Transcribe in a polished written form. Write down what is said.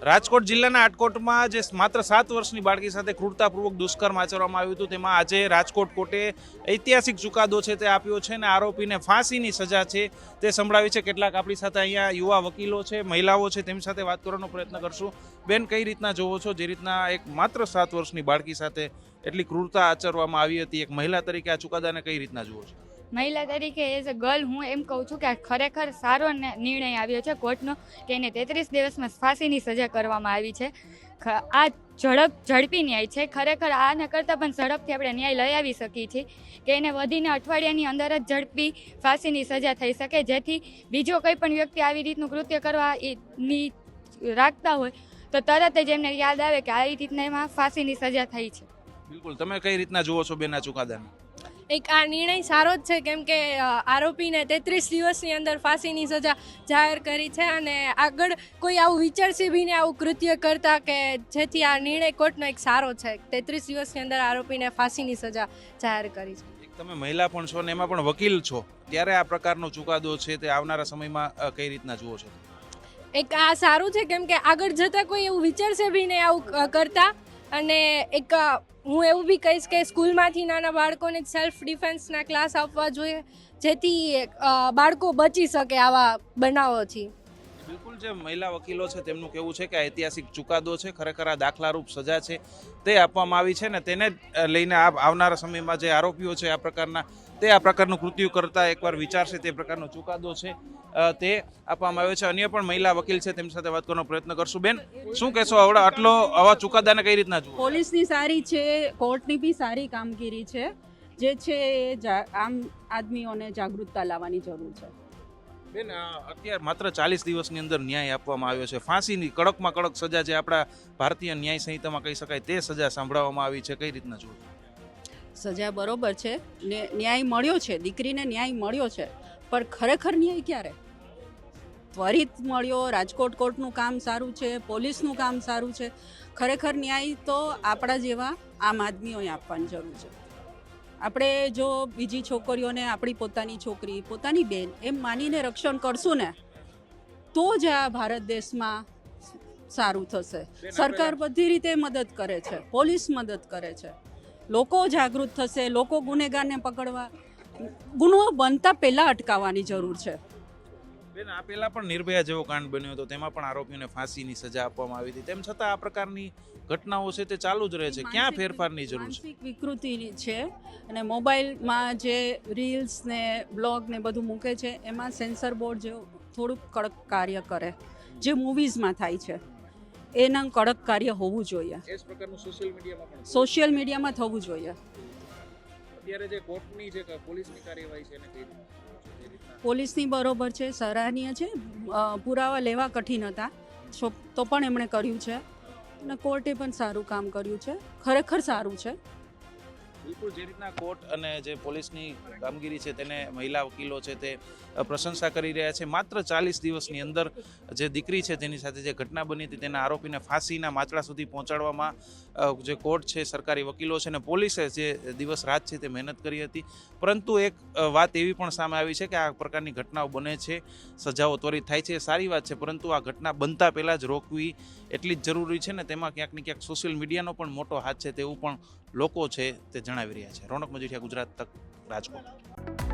રાજકોટ જિલ્લાના આટકોટમાં જે માત્ર 7 વર્ષની બાળકી સાથે ક્રૂરતાપૂર્વક દુષ્કર્મ આચરવામાં આવ્યું હતું, તેમાં આજે રાજકોટ કોર્ટે ઐતિહાસિક ચુકાદો છે તે આપ્યો છે અને આરોપીને ફાંસીની સજા છે તે સંભળાવી છે. કેટલાક આપણી સાથે અહીંયા યુવા વકીલો છે, મહિલાઓ છે, તેમની સાથે વાત કરવાનો પ્રયત્ન કરશું. બેન, કઈ રીતના જોવો છો જે રીતના એક માત્ર 7 વર્ષની બાળકી સાથે એટલી ક્રૂરતા આચરવામાં આવી હતી, એક મહિલા તરીકે આ ચુકાદાને કઈ રીતના જુઓ છો? મહિલા તરીકે એઝ અ ગર્લ હું એમ કહું છું કે આ ખરેખર સારો નિર્ણય આવ્યો છે કોર્ટનો કે એને 33 દિવસમાં ફાંસીની સજા કરવામાં આવી છે. આ ઝડપી ન્યાય છે. ખરેખર આના કરતાં પણ ઝડપથી આપણે ન્યાય લઈ આવી શકીએ છીએ કે એને વધીને અઠવાડિયાની અંદર જ ઝડપી ફાંસીની સજા થઈ શકે, જેથી બીજો કોઈ પણ વ્યક્તિ આવી રીતનું કૃત્ય કરવાની રાખતા હોય તો તરત જ એમને યાદ આવે કે આવી રીતના એમાં ફાંસીની સજા થઈ છે. બિલકુલ, તમે કઈ રીતના જુઓ છો બેન આ ચુકાદાને? એક આ નિર્ણય સારો જ છે, કેમ કે આરોપીને 33 દિવસની અંદર ફાંસીની સજા જાહેર કરી છે અને આગળ કોઈ આવું વિચારશે બી ને આવું કૃત્ય કરતા કે જેથી આ નિર્ણય કોર્ટનો એક સારો છે. 33 દિવસની અંદર આરોપીને ફાંસીની સજા જાહેર કરી છે. તમે મહિલા પણ છો અને એમાં પણ વકીલ છો, ત્યારે આ પ્રકારનો ચુકાદો છે તે આવનારા સમયમાં કઈ રીતના જુઓ છો? એક આ સારું છે, કેમ કે આગળ જતાં કોઈ એવું વિચારશે બી ને આવું કરતા. અને એક હું એવું બી કહીશ કે સ્કૂલમાંથી નાના બાળકોને સેલ્ફ ડિફેન્સના ક્લાસ આપવા જોઈએ, જેથી બાળકો બચી શકે આવા બનાવોથી. બિલકુલ, જે મહિલા વકીલો છે તેમનું કહેવું છે કે આ ઐતિહાસિક ચુકાદો છે, ખરેખર આ દાખલારૂપ સજા છે તે આપવામાં આવી છે ને તેને લઈને આવનારા સમયમાં જે આરોપીઓ છે આ પ્રકારનું કૃત્ય કરતા એકવાર વિચારશે તે પ્રકારનો ચુકાદો છે તે આપવામાં આવ્યો છે. અન્ય પણ મહિલા વકીલ છે, તેમની સાથે વાત કરવાનો પ્રયત્ન કરશું. બેન, શું કહેશો આવા ચુકાદાને કઈ રીતના જુઓ? પોલીસની સારી છે, કોર્ટની બી સારી કામગીરી છે, જે છે આમ આદમીઓને જાગૃતતા લાવવાની જરૂર છે. બેન, અત્યારે માત્ર 40 દિવસની અંદર ન્યાય આપવામાં આવ્યો છે. ફાંસીની કડકમાં કડક સજા જે આપણા ભારતીય ન્યાય સંહિતામાં કહી શકાય તે સજા સાંભળવામાં આવી છે, કઈ રીતના જુઓ? સજા બરોબર છે ને, ન્યાય મળ્યો છે, દીકરીને ન્યાય મળ્યો છે, પણ ખરેખર ન્યાય ક્યારે ત્વરિત મળ્યો? રાજકોટ કોર્ટનું કામ સારું છે, પોલીસનું કામ સારું છે. ખરેખર ન્યાય તો આપણા જેવા આમ આદમીઓએ આપવાની જરૂર છે. આપણે જો બીજી છોકરીઓને આપણી પોતાની છોકરી, પોતાની બેન એમ માનીને રક્ષણ કરશું ને તો જ આ ભારત દેશમાં સારું થશે. સરકાર બધી રીતે મદદ કરે છે, પોલીસ મદદ કરે છે, લોકો જાગૃત થશે, લોકો ગુનેગારને પકડવા, ગુનો બનતા પહેલાં અટકાવવાની જરૂર છે. બેન, આ પહેલા પણ નિર્ભયા જેવો કાંડ બન્યો હતો, તેમાં પણ આરોપીઓને ફાંસીની સજા આપવામાં આવી હતી. તેમ છતાં આ પ્રકારની ઘટનાઓ છે તે ચાલુ જ રહે છે. ક્યાં ફેરફારની જરૂર છે? માનસિક વિકૃતિ છે અને મોબાઈલમાં જે રીલ્સ ને બ્લોગ ને બધું મૂકે છે એમાં સેન્સર બોર્ડ જેવું થોડુંક કડક કાર્ય કરે, જે મૂવીઝમાં થાય છે એના કડક કાર્ય હોવું જોઈએ. એ જ પ્રકારનું સોશિયલ મીડિયામાં થવું જોઈએ. અત્યારે જે કોર્ટની જે પોલીસની કાર્યવાહી છે એને કઈ રીતે? પોલીસની બરોબર છે, સરાહનીય છે. પુરાવા લેવા કઠિન હતા તો પણ એમણે કર્યું છે અને કોર્ટે પણ સારું કામ કર્યું છે. ખરેખર સારું છે. બિલકુલ, જે રીતના કોર્ટ અને જે પોલીસની કામગીરી છે તેને મહિલા વકીલો છે તે પ્રશંસા કરી રહ્યા છે. માત્ર 40 દિવસની અંદર જે દીકરી છે તેની સાથે જે ઘટના બની હતી તેના આરોપીને ફાંસીના માચડા સુધી પહોંચાડવામાં જે કોર્ટ છે, સરકારી વકીલો છે અને પોલીસે જે દિવસ રાત છે તે મહેનત કરી હતી. પરંતુ એક વાત એવી પણ સામે આવી છે કે આ પ્રકારની ઘટનાઓ બને છે, સજાઓ ત્વરિત થાય છે, એ સારી વાત છે, પરંતુ આ ઘટના બનતા પહેલાં જ રોકવી એટલી જ જરૂરી છે ને તેમાં ક્યાંક ને ક્યાંક સોશિયલ મીડિયાનો પણ મોટો હાથ છે તેવું પણ લોકો છે તે જણાવી રહ્યા છે. રોનક મજીઠિયા, ગુજરાત તક, રાજકોટ.